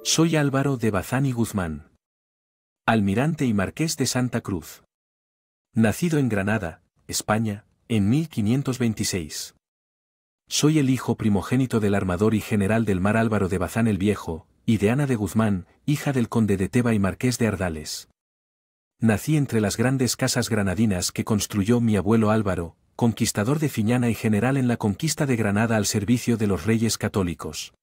Soy Álvaro de Bazán y Guzmán, almirante y marqués de Santa Cruz. Nacido en Granada, España, en 1526. Soy el hijo primogénito del armador y general del mar Álvaro de Bazán el Viejo, y de Ana de Guzmán, hija del conde de Teba y marqués de Ardales. Nací entre las grandes casas granadinas que construyó mi abuelo Álvaro, conquistador de Fiñana y general en la conquista de Granada al servicio de los reyes católicos.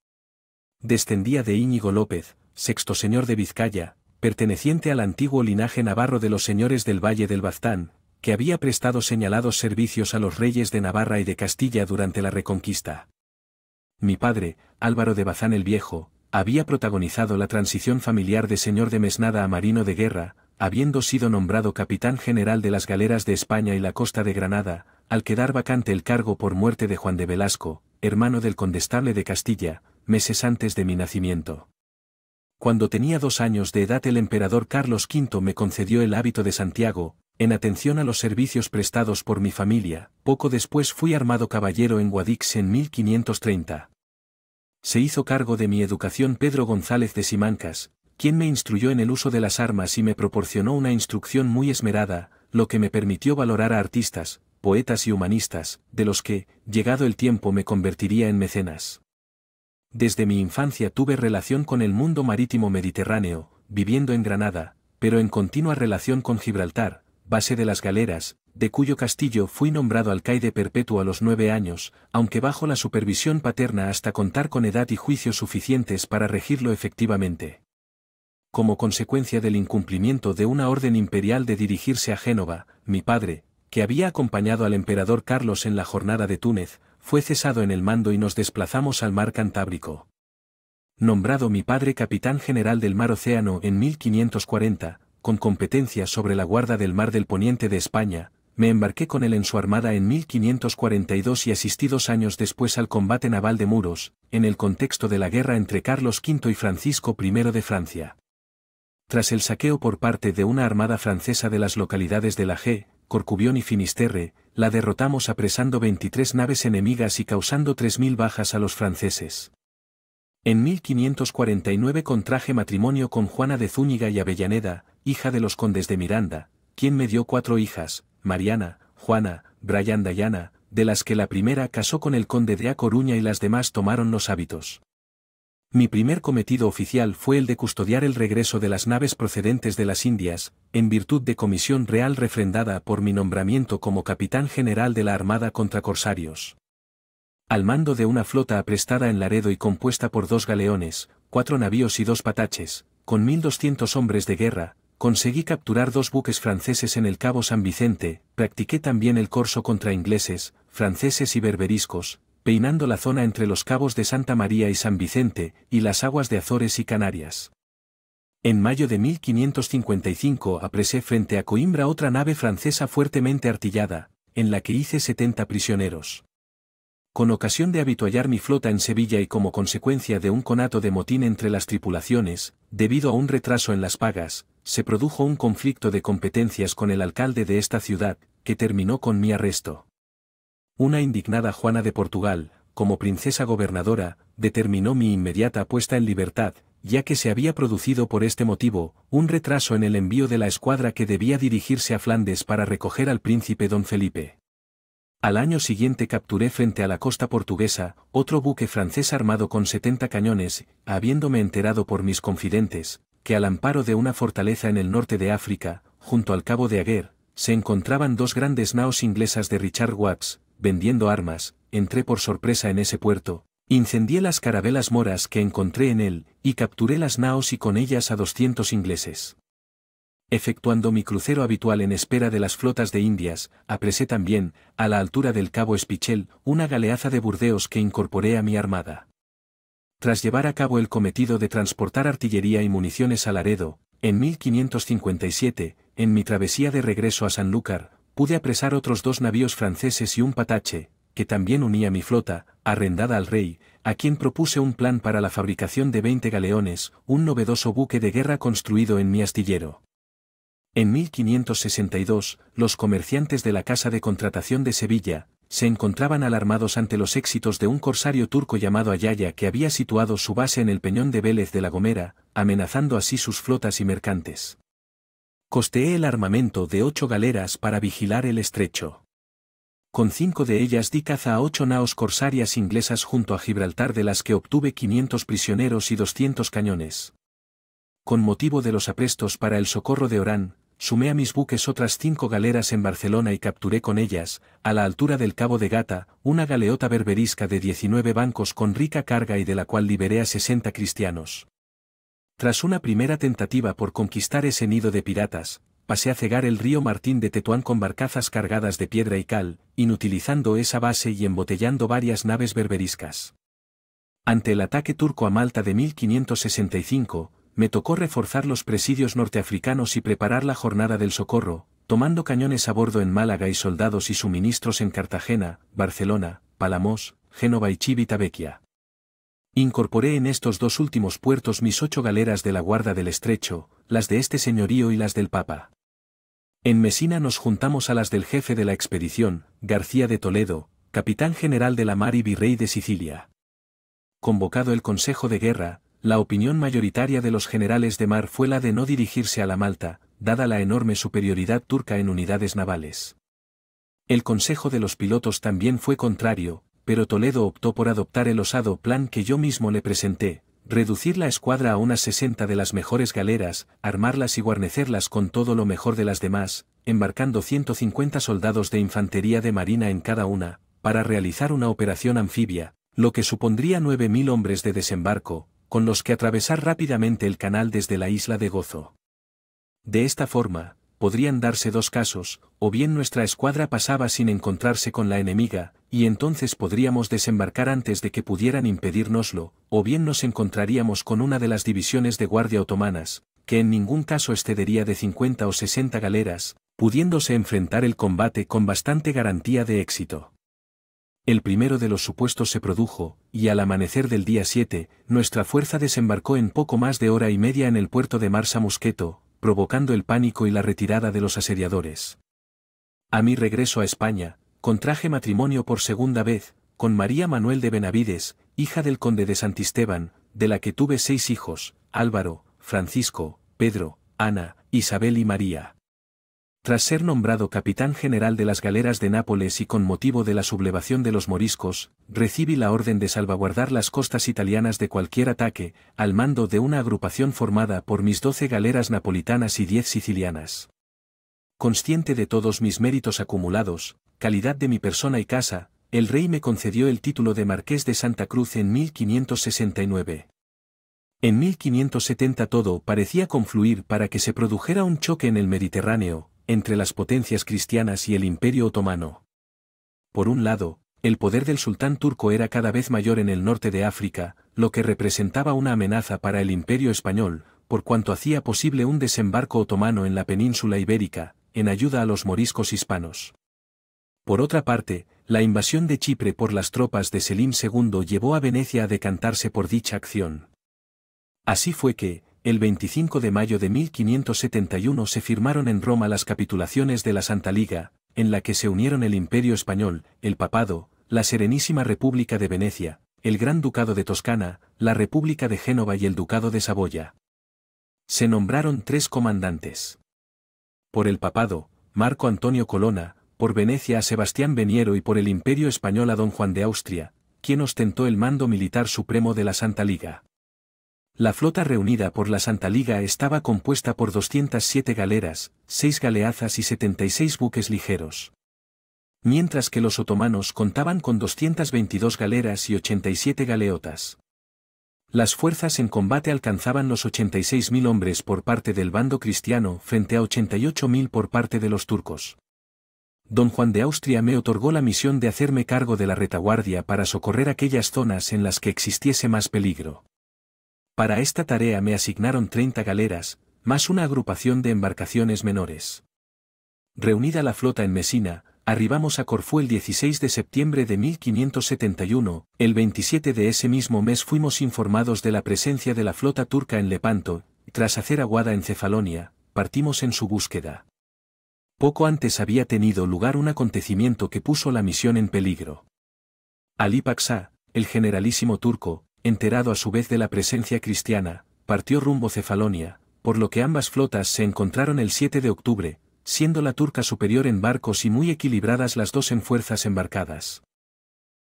Descendía de Íñigo López, sexto señor de Vizcaya, perteneciente al antiguo linaje navarro de los señores del Valle del Baztán, que había prestado señalados servicios a los reyes de Navarra y de Castilla durante la Reconquista. Mi padre, Álvaro de Bazán el Viejo, había protagonizado la transición familiar de señor de mesnada a marino de guerra, habiendo sido nombrado capitán general de las galeras de España y la costa de Granada, al quedar vacante el cargo por muerte de Juan de Velasco, hermano del condestable de Castilla, meses antes de mi nacimiento. Cuando tenía 2 años de edad el emperador Carlos V me concedió el hábito de Santiago, en atención a los servicios prestados por mi familia. Poco después fui armado caballero en Guadix en 1530. Se hizo cargo de mi educación Pedro González de Simancas, quien me instruyó en el uso de las armas y me proporcionó una instrucción muy esmerada, lo que me permitió valorar a artistas, poetas y humanistas, de los que, llegado el tiempo, me convertiría en mecenas. Desde mi infancia tuve relación con el mundo marítimo mediterráneo, viviendo en Granada, pero en continua relación con Gibraltar, base de las galeras, de cuyo castillo fui nombrado alcaide perpetuo a los 9 años, aunque bajo la supervisión paterna hasta contar con edad y juicios suficientes para regirlo efectivamente. Como consecuencia del incumplimiento de una orden imperial de dirigirse a Génova, mi padre, que había acompañado al emperador Carlos en la jornada de Túnez, fue cesado en el mando y nos desplazamos al mar Cantábrico. Nombrado mi padre capitán general del mar Océano en 1540, con competencias sobre la guarda del mar del poniente de España, me embarqué con él en su armada en 1542 y asistí 2 años después al combate naval de Muros, en el contexto de la guerra entre Carlos V y Francisco I de Francia. Tras el saqueo por parte de una armada francesa de las localidades de La G, Corcubión y Finisterre, la derrotamos apresando 23 naves enemigas y causando 3000 bajas a los franceses. En 1549 contraje matrimonio con Juana de Zúñiga y Avellaneda, hija de los condes de Miranda, quien me dio 4 hijas, Mariana, Juana, Brayanda y Ana, de las que la primera casó con el conde de A Coruña y las demás tomaron los hábitos. Mi primer cometido oficial fue el de custodiar el regreso de las naves procedentes de las Indias, en virtud de comisión real refrendada por mi nombramiento como capitán general de la Armada contra corsarios. Al mando de una flota aprestada en Laredo y compuesta por 2 galeones, 4 navíos y 2 pataches, con 1200 hombres de guerra, conseguí capturar 2 buques franceses en el Cabo San Vicente, practiqué también el corso contra ingleses, franceses y berberiscos, peinando la zona entre los cabos de Santa María y San Vicente, y las aguas de Azores y Canarias. En mayo de 1555 apresé frente a Coimbra otra nave francesa fuertemente artillada, en la que hice 70 prisioneros. Con ocasión de habituallar mi flota en Sevilla y como consecuencia de un conato de motín entre las tripulaciones, debido a un retraso en las pagas, se produjo un conflicto de competencias con el alcalde de esta ciudad, que terminó con mi arresto. Una indignada Juana de Portugal, como princesa gobernadora, determinó mi inmediata puesta en libertad, ya que se había producido por este motivo, un retraso en el envío de la escuadra que debía dirigirse a Flandes para recoger al príncipe don Felipe. Al año siguiente capturé frente a la costa portuguesa, otro buque francés armado con 70 cañones, habiéndome enterado por mis confidentes, que al amparo de una fortaleza en el norte de África, junto al cabo de Aguer, se encontraban 2 grandes naos inglesas de Richard Watts, vendiendo armas. Entré por sorpresa en ese puerto, incendié las carabelas moras que encontré en él, y capturé las naos y con ellas a 200 ingleses. Efectuando mi crucero habitual en espera de las flotas de Indias, apresé también, a la altura del cabo Espichel, una galeaza de Burdeos que incorporé a mi armada. Tras llevar a cabo el cometido de transportar artillería y municiones a Laredo, en 1557, en mi travesía de regreso a Sanlúcar, pude apresar otros 2 navíos franceses y un patache, que también unía mi flota, arrendada al rey, a quien propuse un plan para la fabricación de 20 galeones, un novedoso buque de guerra construido en mi astillero. En 1562, los comerciantes de la Casa de Contratación de Sevilla, se encontraban alarmados ante los éxitos de un corsario turco llamado Ayaya que había situado su base en el peñón de Vélez de la Gomera, amenazando así sus flotas y mercantes. Costeé el armamento de 8 galeras para vigilar el estrecho. Con 5 de ellas di caza a 8 naos corsarias inglesas junto a Gibraltar, de las que obtuve 500 prisioneros y 200 cañones. Con motivo de los aprestos para el socorro de Orán, sumé a mis buques otras 5 galeras en Barcelona y capturé con ellas, a la altura del Cabo de Gata, una galeota berberisca de 19 bancos con rica carga y de la cual liberé a 60 cristianos. Tras una primera tentativa por conquistar ese nido de piratas, pasé a cegar el río Martín de Tetuán con barcazas cargadas de piedra y cal, inutilizando esa base y embotellando varias naves berberiscas. Ante el ataque turco a Malta de 1565, me tocó reforzar los presidios norteafricanos y preparar la jornada del socorro, tomando cañones a bordo en Málaga y soldados y suministros en Cartagena, Barcelona, Palamos, Génova y Civitavecchia. Incorporé en estos 2 últimos puertos mis 8 galeras de la Guarda del Estrecho, las de este señorío y las del Papa. En Mesina nos juntamos a las del jefe de la expedición, García de Toledo, capitán general de la mar y virrey de Sicilia. Convocado el Consejo de Guerra, la opinión mayoritaria de los generales de mar fue la de no dirigirse a la Malta, dada la enorme superioridad turca en unidades navales. El Consejo de los Pilotos también fue contrario, pero Toledo optó por adoptar el osado plan que yo mismo le presenté, reducir la escuadra a unas 60 de las mejores galeras, armarlas y guarnecerlas con todo lo mejor de las demás, embarcando 150 soldados de infantería de marina en cada una, para realizar una operación anfibia, lo que supondría 9.000 hombres de desembarco, con los que atravesar rápidamente el canal desde la isla de Gozo. De esta forma, podrían darse 2 casos, o bien nuestra escuadra pasaba sin encontrarse con la enemiga, y entonces podríamos desembarcar antes de que pudieran impedírnoslo, o bien nos encontraríamos con una de las divisiones de guardia otomanas, que en ningún caso excedería de 50 o 60 galeras, pudiéndose enfrentar el combate con bastante garantía de éxito. El primero de los supuestos se produjo, y al amanecer del día 7, nuestra fuerza desembarcó en poco más de hora y media en el puerto de Marsa Musqueto, provocando el pánico y la retirada de los asediadores. A mi regreso a España, contraje matrimonio por segunda vez, con María Manuel de Benavides, hija del conde de Santisteban, de la que tuve 6 hijos, Álvaro, Francisco, Pedro, Ana, Isabel y María. Tras ser nombrado capitán general de las galeras de Nápoles y con motivo de la sublevación de los moriscos, recibí la orden de salvaguardar las costas italianas de cualquier ataque, al mando de una agrupación formada por mis 12 galeras napolitanas y 10 sicilianas. Consciente de todos mis méritos acumulados, calidad de mi persona y casa, el rey me concedió el título de Marqués de Santa Cruz en 1569. En 1570 todo parecía confluir para que se produjera un choque en el Mediterráneo, entre las potencias cristianas y el Imperio Otomano. Por un lado, el poder del sultán turco era cada vez mayor en el norte de África, lo que representaba una amenaza para el Imperio español, por cuanto hacía posible un desembarco otomano en la península ibérica, en ayuda a los moriscos hispanos. Por otra parte, la invasión de Chipre por las tropas de Selim II llevó a Venecia a decantarse por dicha acción. Así fue que, el 25 de mayo de 1571 se firmaron en Roma las capitulaciones de la Santa Liga, en la que se unieron el Imperio Español, el Papado, la Serenísima República de Venecia, el Gran Ducado de Toscana, la República de Génova y el Ducado de Saboya. Se nombraron 3 comandantes. Por el Papado, Marco Antonio Colonna, por Venecia a Sebastián Veniero y por el Imperio Español a don Juan de Austria, quien ostentó el mando militar supremo de la Santa Liga. La flota reunida por la Santa Liga estaba compuesta por 207 galeras, 6 galeazas y 76 buques ligeros. Mientras que los otomanos contaban con 222 galeras y 87 galeotas. Las fuerzas en combate alcanzaban los 86.000 hombres por parte del bando cristiano frente a 88.000 por parte de los turcos. Don Juan de Austria me otorgó la misión de hacerme cargo de la retaguardia para socorrer aquellas zonas en las que existiese más peligro. Para esta tarea me asignaron 30 galeras, más una agrupación de embarcaciones menores. Reunida la flota en Mesina, arribamos a Corfú el 16 de septiembre de 1571, el 27 de ese mismo mes fuimos informados de la presencia de la flota turca en Lepanto, y tras hacer aguada en Cefalonia, partimos en su búsqueda. Poco antes había tenido lugar un acontecimiento que puso la misión en peligro. Ali Paşa, el generalísimo turco, enterado a su vez de la presencia cristiana, partió rumbo Cefalonia, por lo que ambas flotas se encontraron el 7 de octubre, siendo la turca superior en barcos y muy equilibradas las dos en fuerzas embarcadas.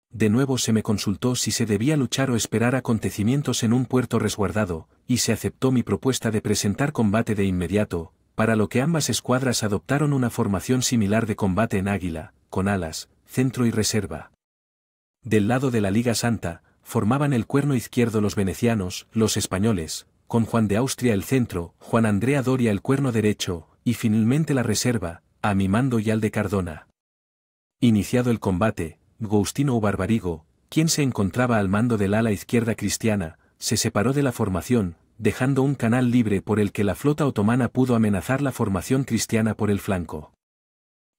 De nuevo se me consultó si se debía luchar o esperar acontecimientos en un puerto resguardado, y se aceptó mi propuesta de presentar combate de inmediato, para lo que ambas escuadras adoptaron una formación similar de combate en águila, con alas, centro y reserva. Del lado de la Liga Santa, formaban el cuerno izquierdo los venecianos, los españoles, con Juan de Austria el centro, Juan Andrea Doria el cuerno derecho, y finalmente la reserva, a mi mando y al de Cardona. Iniciado el combate, Agostino Barbarigo, quien se encontraba al mando del ala izquierda cristiana, se separó de la formación, dejando un canal libre por el que la flota otomana pudo amenazar la formación cristiana por el flanco.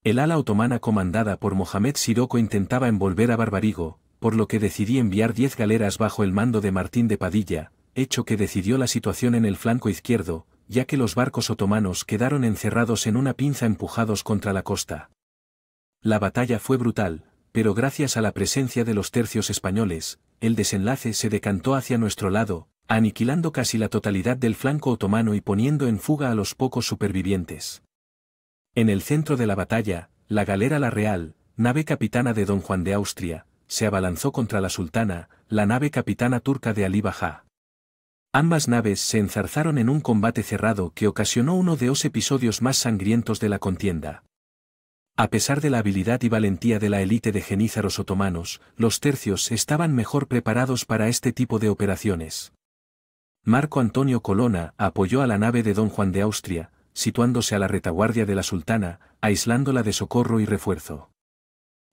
El ala otomana comandada por Mohamed Sirocco intentaba envolver a Barbarigo, por lo que decidí enviar 10 galeras bajo el mando de Martín de Padilla, hecho que decidió la situación en el flanco izquierdo, ya que los barcos otomanos quedaron encerrados en una pinza empujados contra la costa. La batalla fue brutal, pero gracias a la presencia de los tercios españoles, el desenlace se decantó hacia nuestro lado, aniquilando casi la totalidad del flanco otomano y poniendo en fuga a los pocos supervivientes. En el centro de la batalla, la galera La Real, nave capitana de Don Juan de Austria, se abalanzó contra la sultana, la nave capitana turca de Ali Paşa. Ambas naves se enzarzaron en un combate cerrado que ocasionó uno de los episodios más sangrientos de la contienda. A pesar de la habilidad y valentía de la élite de jenízaros otomanos, los tercios estaban mejor preparados para este tipo de operaciones. Marco Antonio Colonna apoyó a la nave de Don Juan de Austria, situándose a la retaguardia de la sultana, aislándola de socorro y refuerzo.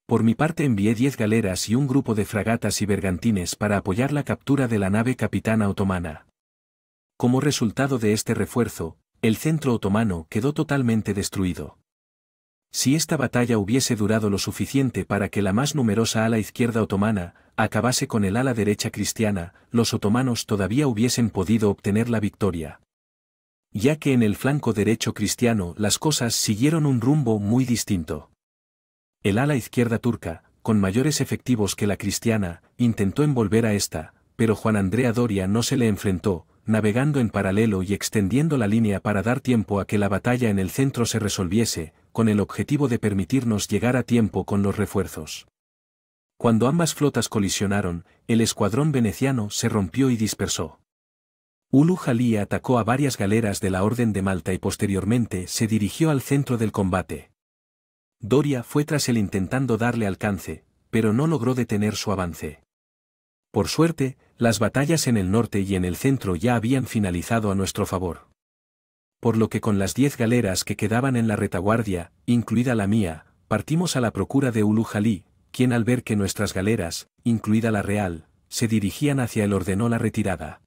Por mi parte envié 10 galeras y un grupo de fragatas y bergantines para apoyar la captura de la nave capitana otomana. Como resultado de este refuerzo, el centro otomano quedó totalmente destruido. Si esta batalla hubiese durado lo suficiente para que la más numerosa ala izquierda otomana acabase con el ala derecha cristiana, los otomanos todavía hubiesen podido obtener la victoria. Ya que en el flanco derecho cristiano las cosas siguieron un rumbo muy distinto. El ala izquierda turca, con mayores efectivos que la cristiana, intentó envolver a esta, pero Juan Andrea Doria no se le enfrentó, navegando en paralelo y extendiendo la línea para dar tiempo a que la batalla en el centro se resolviese, con el objetivo de permitirnos llegar a tiempo con los refuerzos. Cuando ambas flotas colisionaron, el escuadrón veneciano se rompió y dispersó. Ulu Jalí atacó a varias galeras de la Orden de Malta y posteriormente se dirigió al centro del combate. Doria fue tras él intentando darle alcance, pero no logró detener su avance. Por suerte, las batallas en el norte y en el centro ya habían finalizado a nuestro favor. Por lo que con las 10 galeras que quedaban en la retaguardia, incluida la mía, partimos a la procura de Ulu Jalí, quien al ver que nuestras galeras, incluida la Real, se dirigían hacia él ordenó la retirada.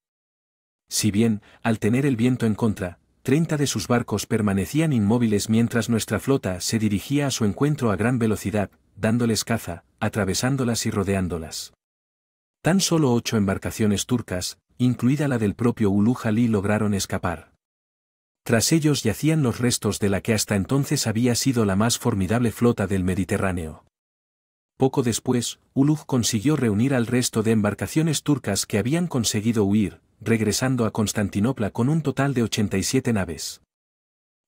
Si bien, al tener el viento en contra, 30 de sus barcos permanecían inmóviles mientras nuestra flota se dirigía a su encuentro a gran velocidad, dándoles caza, atravesándolas y rodeándolas. Tan solo 8 embarcaciones turcas, incluida la del propio Ulu Jalí, lograron escapar. Tras ellos yacían los restos de la que hasta entonces había sido la más formidable flota del Mediterráneo. Poco después, Uluj consiguió reunir al resto de embarcaciones turcas que habían conseguido huir, regresando a Constantinopla con un total de 87 naves.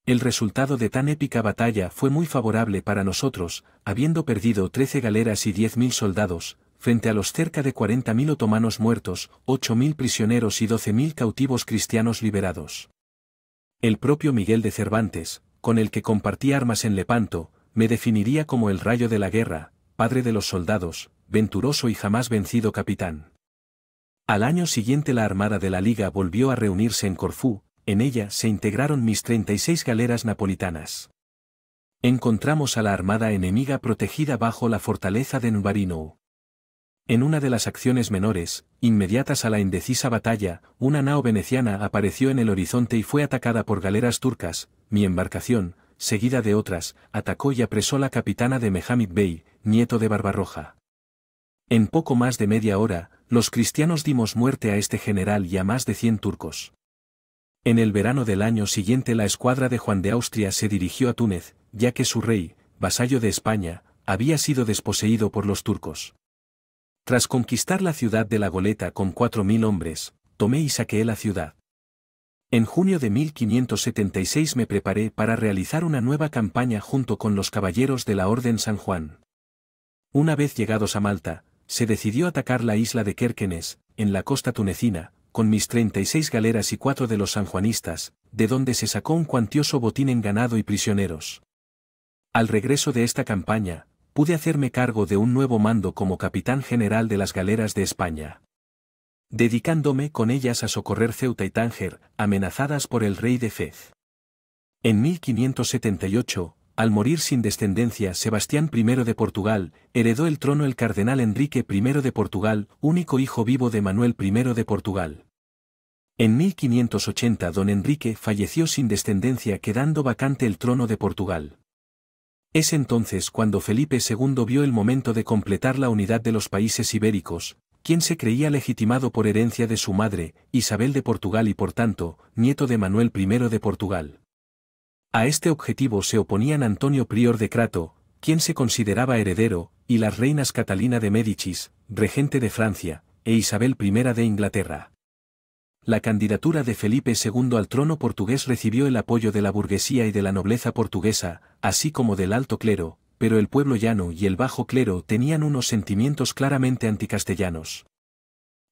El resultado de tan épica batalla fue muy favorable para nosotros, habiendo perdido 13 galeras y 10.000 soldados, frente a los cerca de 40.000 otomanos muertos, 8.000 prisioneros y 12.000 cautivos cristianos liberados. El propio Miguel de Cervantes, con el que compartí armas en Lepanto, me definiría como el rayo de la guerra, padre de los soldados, venturoso y jamás vencido capitán. Al año siguiente la Armada de la Liga volvió a reunirse en Corfú, en ella se integraron mis 36 galeras napolitanas. Encontramos a la armada enemiga protegida bajo la fortaleza de Nvarino. En una de las acciones menores, inmediatas a la indecisa batalla, una nao veneciana apareció en el horizonte y fue atacada por galeras turcas. Mi embarcación, seguida de otras, atacó y apresó la capitana de Mehammed Bey, nieto de Barbarroja. En poco más de media hora, los cristianos dimos muerte a este general y a más de 100 turcos. En el verano del año siguiente la escuadra de Juan de Austria se dirigió a Túnez, ya que su rey, vasallo de España, había sido desposeído por los turcos. Tras conquistar la ciudad de La Goleta con 4.000 hombres, tomé y saqueé la ciudad. En junio de 1576 me preparé para realizar una nueva campaña junto con los caballeros de la Orden San Juan. Una vez llegados a Malta, se decidió atacar la isla de Querquenes, en la costa tunecina, con mis 36 galeras y 4 de los sanjuanistas, de donde se sacó un cuantioso botín en ganado y prisioneros. Al regreso de esta campaña, pude hacerme cargo de un nuevo mando como capitán general de las galeras de España, dedicándome con ellas a socorrer Ceuta y Tánger, amenazadas por el rey de Fez. En 1578, al morir sin descendencia Sebastián I de Portugal, heredó el trono el cardenal Enrique I de Portugal, único hijo vivo de Manuel I de Portugal. En 1580 don Enrique falleció sin descendencia quedando vacante el trono de Portugal. Es entonces cuando Felipe II vio el momento de completar la unidad de los países ibéricos, quien se creía legitimado por herencia de su madre, Isabel de Portugal y por tanto, nieto de Manuel I de Portugal. A este objetivo se oponían Antonio Prior de Crato, quien se consideraba heredero, y las reinas Catalina de Médicis, regente de Francia, e Isabel I de Inglaterra. La candidatura de Felipe II al trono portugués recibió el apoyo de la burguesía y de la nobleza portuguesa, así como del alto clero, pero el pueblo llano y el bajo clero tenían unos sentimientos claramente anticastellanos.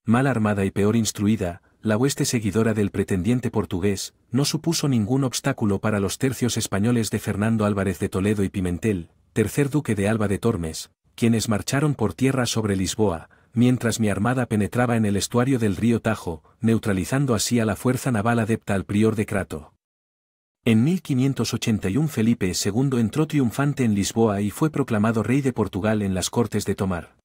Mal armada y peor instruida, la hueste seguidora del pretendiente portugués, no supuso ningún obstáculo para los tercios españoles de Fernando Álvarez de Toledo y Pimentel, tercer duque de Alba de Tormes, quienes marcharon por tierra sobre Lisboa, mientras mi armada penetraba en el estuario del río Tajo, neutralizando así a la fuerza naval adepta al prior de Crato. En 1581 Felipe II entró triunfante en Lisboa y fue proclamado rey de Portugal en las Cortes de Tomar.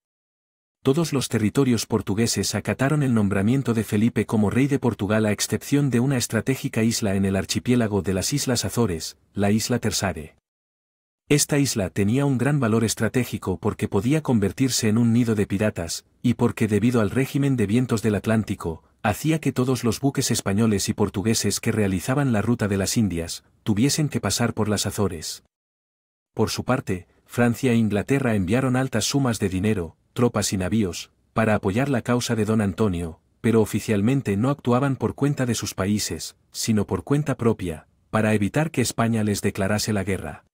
Todos los territorios portugueses acataron el nombramiento de Felipe como rey de Portugal a excepción de una estratégica isla en el archipiélago de las Islas Azores, la isla Tersare. Esta isla tenía un gran valor estratégico porque podía convertirse en un nido de piratas, y porque debido al régimen de vientos del Atlántico, hacía que todos los buques españoles y portugueses que realizaban la ruta de las Indias, tuviesen que pasar por las Azores. Por su parte, Francia e Inglaterra enviaron altas sumas de dinero, tropas y navíos, para apoyar la causa de don Antonio, pero oficialmente no actuaban por cuenta de sus países, sino por cuenta propia, para evitar que España les declarase la guerra.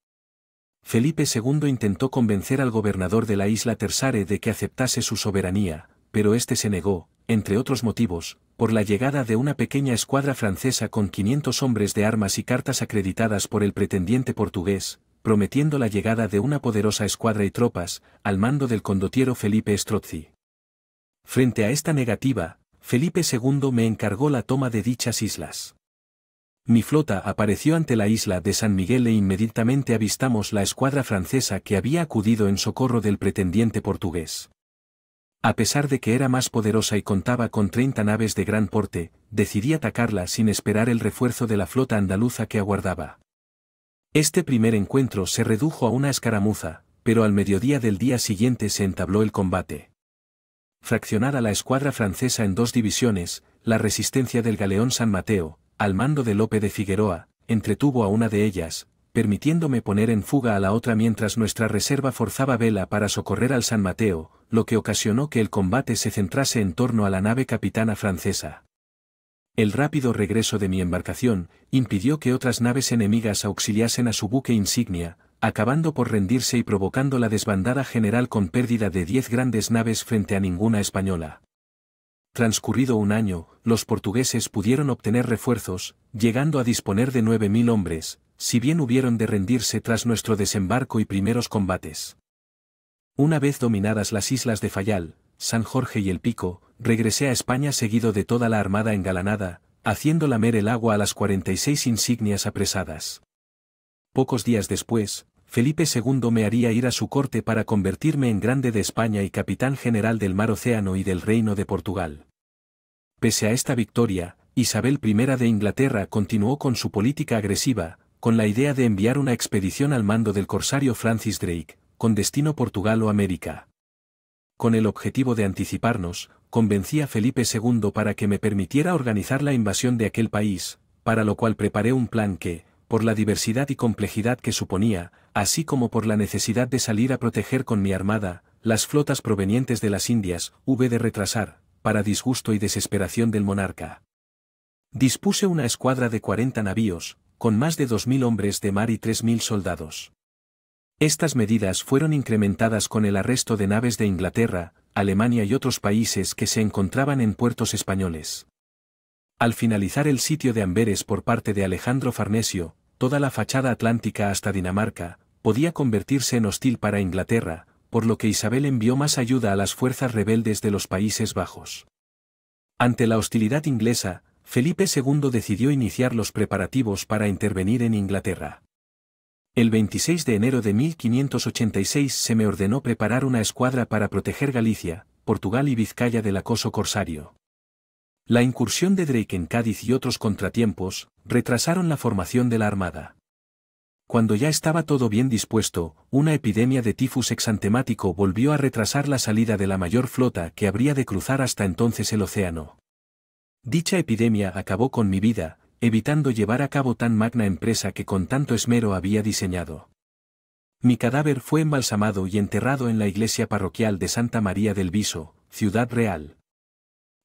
Felipe II intentó convencer al gobernador de la isla Tersare de que aceptase su soberanía, pero este se negó, entre otros motivos, por la llegada de una pequeña escuadra francesa con 500 hombres de armas y cartas acreditadas por el pretendiente portugués, prometiendo la llegada de una poderosa escuadra y tropas, al mando del condottiero Felipe Strozzi. Frente a esta negativa, Felipe II me encargó la toma de dichas islas. Mi flota apareció ante la isla de San Miguel e inmediatamente avistamos la escuadra francesa que había acudido en socorro del pretendiente portugués. A pesar de que era más poderosa y contaba con 30 naves de gran porte, decidí atacarla sin esperar el refuerzo de la flota andaluza que aguardaba. Este primer encuentro se redujo a una escaramuza, pero al mediodía del día siguiente se entabló el combate. Fraccionada la escuadra francesa en 2 divisiones, la resistencia del galeón San Mateo, al mando de Lope de Figueroa, entretuvo a una de ellas, permitiéndome poner en fuga a la otra mientras nuestra reserva forzaba vela para socorrer al San Mateo, lo que ocasionó que el combate se centrase en torno a la nave capitana francesa. El rápido regreso de mi embarcación impidió que otras naves enemigas auxiliasen a su buque insignia, acabando por rendirse y provocando la desbandada general con pérdida de 10 grandes naves frente a ninguna española. Transcurrido un año, los portugueses pudieron obtener refuerzos, llegando a disponer de 9.000 hombres, si bien hubieron de rendirse tras nuestro desembarco y primeros combates. Una vez dominadas las islas de Fayal, San Jorge y El Pico, regresé a España seguido de toda la armada engalanada, haciendo lamer el agua a las 46 insignias apresadas. Pocos días después, Felipe II me haría ir a su corte para convertirme en grande de España y capitán general del Mar Océano y del Reino de Portugal. Pese a esta victoria, Isabel I de Inglaterra continuó con su política agresiva, con la idea de enviar una expedición al mando del corsario Francis Drake, con destino Portugal o América. Con el objetivo de anticiparnos, convencí a Felipe II para que me permitiera organizar la invasión de aquel país, para lo cual preparé un plan que, por la diversidad y complejidad que suponía, así como por la necesidad de salir a proteger con mi armada, las flotas provenientes de las Indias, hube de retrasar, para disgusto y desesperación del monarca. Dispuse una escuadra de 40 navíos, con más de 2000 hombres de mar y 3000 soldados. Estas medidas fueron incrementadas con el arresto de naves de Inglaterra, Alemania y otros países que se encontraban en puertos españoles. Al finalizar el sitio de Amberes por parte de Alejandro Farnesio, toda la fachada atlántica hasta Dinamarca, podía convertirse en hostil para Inglaterra, por lo que Isabel envió más ayuda a las fuerzas rebeldes de los Países Bajos. Ante la hostilidad inglesa, Felipe II decidió iniciar los preparativos para intervenir en Inglaterra. El 26 de enero de 1586 se me ordenó preparar una escuadra para proteger Galicia, Portugal y Vizcaya del acoso corsario. La incursión de Drake en Cádiz y otros contratiempos, retrasaron la formación de la armada. Cuando ya estaba todo bien dispuesto, una epidemia de tifus exantemático volvió a retrasar la salida de la mayor flota que habría de cruzar hasta entonces el océano. Dicha epidemia acabó con mi vida, evitando llevar a cabo tan magna empresa que con tanto esmero había diseñado. Mi cadáver fue embalsamado y enterrado en la iglesia parroquial de Santa María del Viso, Ciudad Real.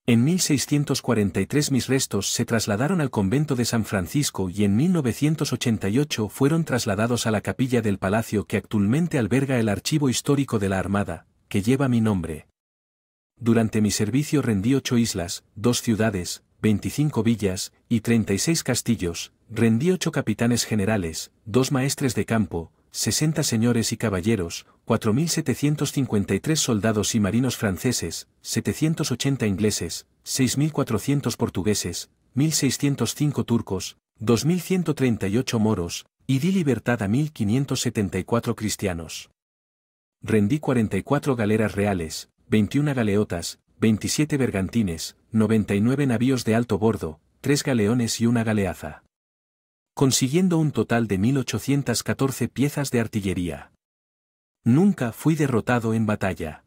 En 1643 mis restos se trasladaron al convento de San Francisco y en 1988 fueron trasladados a la capilla del palacio que actualmente alberga el archivo histórico de la Armada, que lleva mi nombre. Durante mi servicio rendí 8 islas, 2 ciudades, 25 villas, y 36 castillos, rendí 8 capitanes generales, 2 maestres de campo, 60 señores y caballeros, 4.753 soldados y marinos franceses, 780 ingleses, 6.400 portugueses, 1.605 turcos, 2.138 moros, y di libertad a 1.574 cristianos. Rendí 44 galeras reales, 21 galeotas, 27 bergantines, 99 navíos de alto bordo, 3 galeones y una galeaza, consiguiendo un total de 1.814 piezas de artillería. Nunca fui derrotado en batalla.